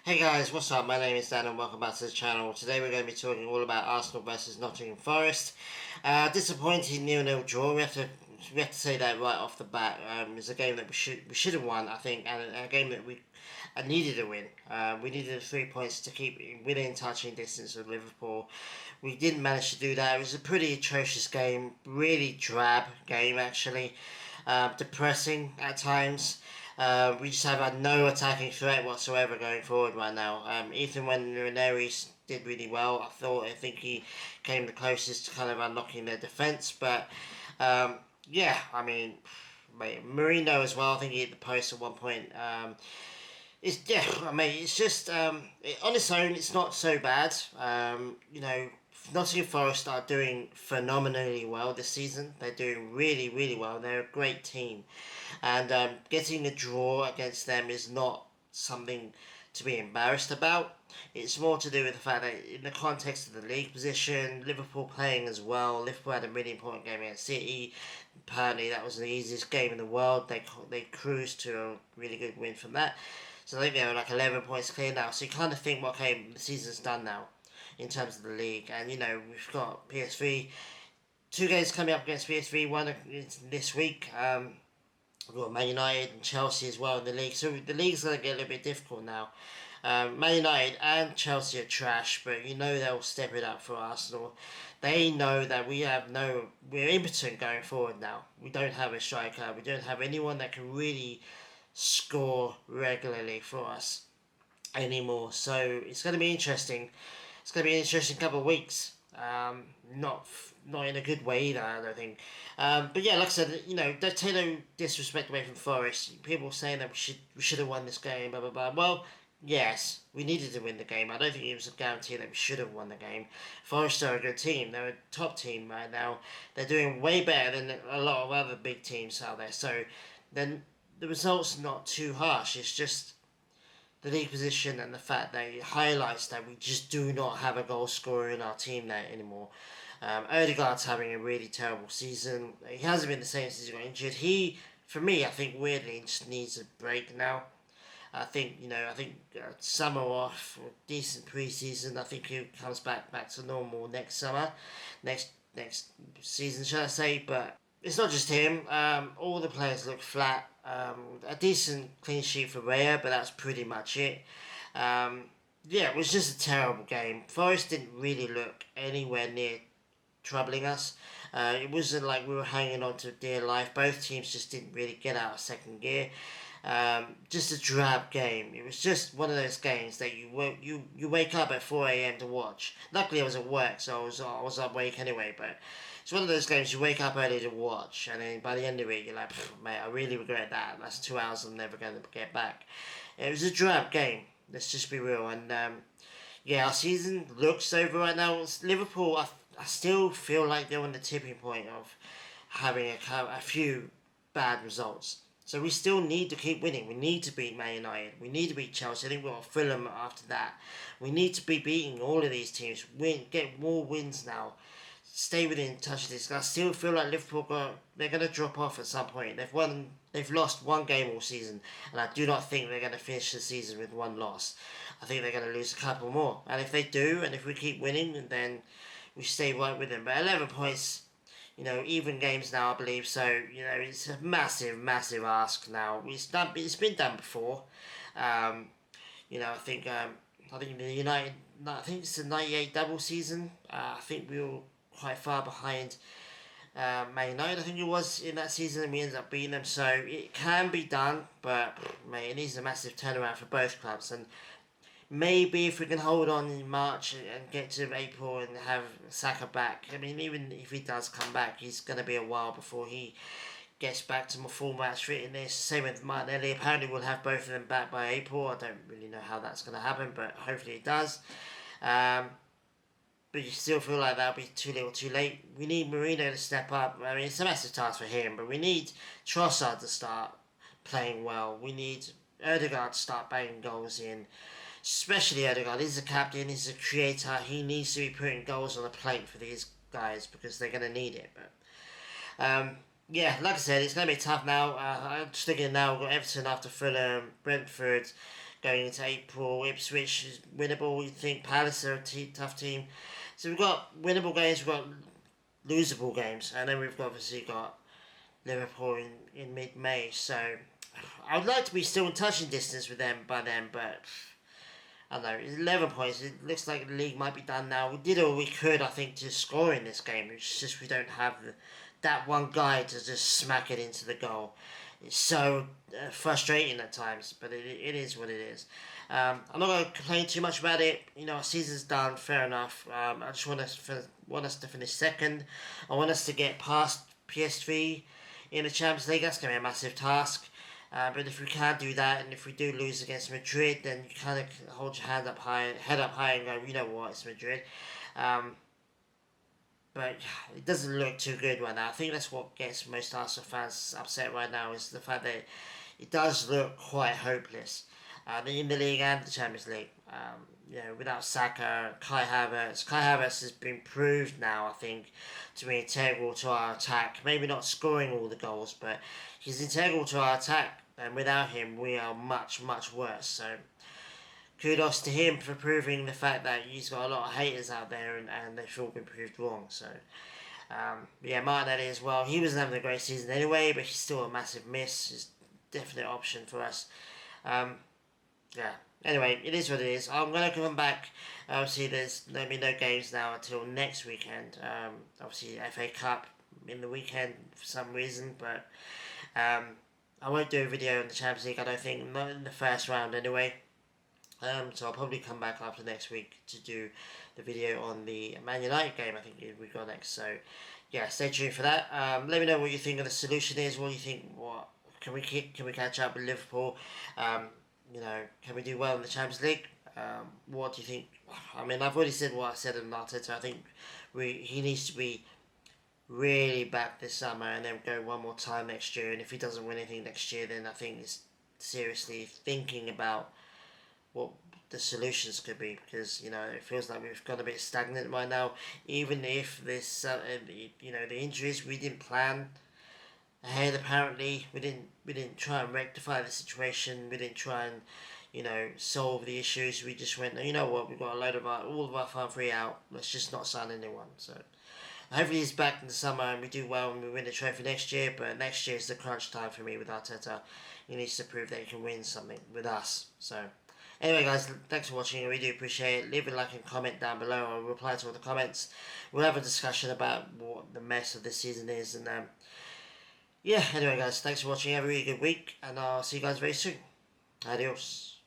Hey guys, what's up? My name is Dan and welcome back to the channel. Today we're going to be talking all about Arsenal versus Nottingham Forest. Disappointing 0-0 draw. We have to say that right off the bat. It's a game that we should have won, I think, and a game that we needed to win. We needed 3 points to keep within touching distance of Liverpool. We didn't manage to do that. It was a pretty atrocious game, really drab game actually, depressing at times. We just have had no attacking threat whatsoever going forward right now. Ethan Ranieris did really well. I think he came the closest to kind of unlocking their defence, but yeah, I mean, Marino as well. I think he hit the post at one point. It's just on its own, it's not so bad. Nottingham Forest are doing phenomenally well this season. They're doing really, really well. They're a great team, and getting a draw against them is not something to be embarrassed about. It's more to do with the fact that in the context of the league position, Liverpool playing as well. Liverpool had a really important game against City. Apparently, that was the easiest game in the world. They cruised to a really good win from that. So I think they're like 11 points clear now. So you kind of think, well, okay, the season's done now in terms of the league. And, we've got PSV, two games coming up against PSV, one this week. We've got Man United and Chelsea as well in the league. So the league's going to get a little bit difficult now. Man United and Chelsea are trash, but they'll step it up for Arsenal. They know that we're impotent going forward now. We don't have a striker. We don't have anyone that can really score regularly for us anymore. So it's going to be interesting. It's going to be an interesting couple of weeks. Not in a good way either, I don't think. But yeah, like I said, don't take no disrespect away from Forest. People saying that we should have won this game, blah blah blah. Well, yes, we needed to win the game. I don't think it was a guarantee that we should have won the game. Forest are a good team. They're a top team right now. They're doing way better than a lot of other big teams out there. So then the result's not too harsh. It's just the league position and the fact that it highlights that we just do not have a goal scorer in our team there anymore. Odegaard's having a really terrible season. He hasn't been the same since he got injured. For me, I think weirdly just needs a break now. I think summer off, decent preseason. I think he comes back to normal next summer, next season, shall I say? But it's not just him. All the players look flat. A decent clean sheet for Raya, but that's pretty much it. Yeah, it was just a terrible game. Forest didn't really look anywhere near troubling us. It wasn't like we were hanging on to dear life. Both teams just didn't really get out of second gear. Just a drab game. It was just one of those games that you wake up at 4 a.m. to watch. Luckily, I was at work, so I was awake anyway. But it's one of those games you wake up early to watch, and then by the end of it, you're like, mate, I really regret that. That's 2 hours I'm never going to get back. It was a drab game. Let's just be real. And yeah, our season looks over right now. Liverpool, I still feel like they're on the tipping point of having a few bad results. So we still need to keep winning. We need to beat Man United. We need to beat Chelsea. I think we'll Fulham after that. We need to be beating all of these teams. Get more wins now. Stay within touch of this. I still feel like they're going to drop off at some point. They've lost one game all season, and I do not think they're going to finish the season with one loss. I think they're going to lose a couple more. And if they do, and if we keep winning, then we stay right with them. But 11 points, even games now, I believe. So, it's a massive, massive ask now. It's been done before. I think the United. I think it's the '98 double season. I think we were quite far behind Man United. I think it was in that season, and we ended up beating them. So it can be done, but mate, it needs a massive turnaround for both clubs. And maybe if we can hold on in March and get to April and have Saka back. I mean, even if he does come back, he's going to be a while before he gets back to more full match fitness. Same with Martinelli. Apparently, we'll have both of them back by April. I don't really know how that's going to happen, but hopefully it does. But you still feel like that'll be too little too late. We need Marino to step up. I mean, it's a massive task for him, but we need Trossard to start playing well. We need Odegaard to start banging goals in. Especially Odegaard. He's a captain, he's a creator. He needs to be putting goals on the plate for these guys because they're going to need it. But yeah, like I said, it's going to be tough now. I'm just thinking now we've got Everton after Fulham, Brentford, going into April. Ipswich is winnable. You think Palace are a tough team. So we've got winnable games, we've got losable games, and then we've obviously got Liverpool in mid-May. So I would like to be still in touching distance with them by then, but I don't know. It's 11 points. It looks like the league might be done now. We did all we could, I think, to score in this game. It's just we don't have that one guy to just smack it into the goal. It's so frustrating at times, but it is what it is. I'm not going to complain too much about it. You know, our season's done, fair enough. I just want us to finish second. I want us to get past PSV in the Champions League. That's going to be a massive task. But if we can't do that, and if we do lose against Madrid, then you kind of hold your head up high, and go, you know what, it's Madrid. But it doesn't look too good right now. I think that's what gets most Arsenal fans upset right now, is the fact that it does look quite hopeless in the league and the Champions League. You know, without Saka, Kai Havertz has been proved now, I think, to be integral to our attack. Maybe not scoring all the goals, but he's integral to our attack, and without him, we are much, much worse. So, kudos to him for proving the fact that he's got a lot of haters out there, and they've all been proved wrong. So, yeah, Martinelli as well. He wasn't having a great season anyway, but he's still a massive miss. He's a definite option for us. Yeah. Anyway, it is what it is. I'm going to come back. Obviously, there's going to be no games now until next weekend. Obviously, FA Cup in the weekend for some reason, but I won't do a video on the Champions League, I don't think. Not in the first round anyway. So I'll probably come back after next week to do the video on the Man United game, I think we got next. So, yeah, stay tuned for that. Let me know what you think of the solution is. What do you think? What can we catch up with Liverpool? You know, can we do well in the Champions League? What do you think? I mean, I've already said what I said in Arteta. I think he needs to be really back this summer and then go one more time next year. And if he doesn't win anything next year, then I think he's seriously thinking about what the solutions could be, because you know it feels like we've got a bit stagnant right now. Even if this, you know, the injuries we didn't plan ahead. Apparently, we didn't try and rectify the situation. We didn't try and, you know, solve the issues. We just went, you know what, we've got a load of all of our farm free out. Let's just not sign anyone. So hopefully he's back in the summer and we do well and we win the trophy next year. But next year is the crunch time for me with Arteta. He needs to prove that he can win something with us. So anyway, guys, thanks for watching. I really do appreciate it. Leave a like and comment down below. I'll reply to all the comments. We'll have a discussion about what the mess of this season is, and yeah, anyway guys, thanks for watching. Have a really good week, and I'll see you guys very soon. Adios.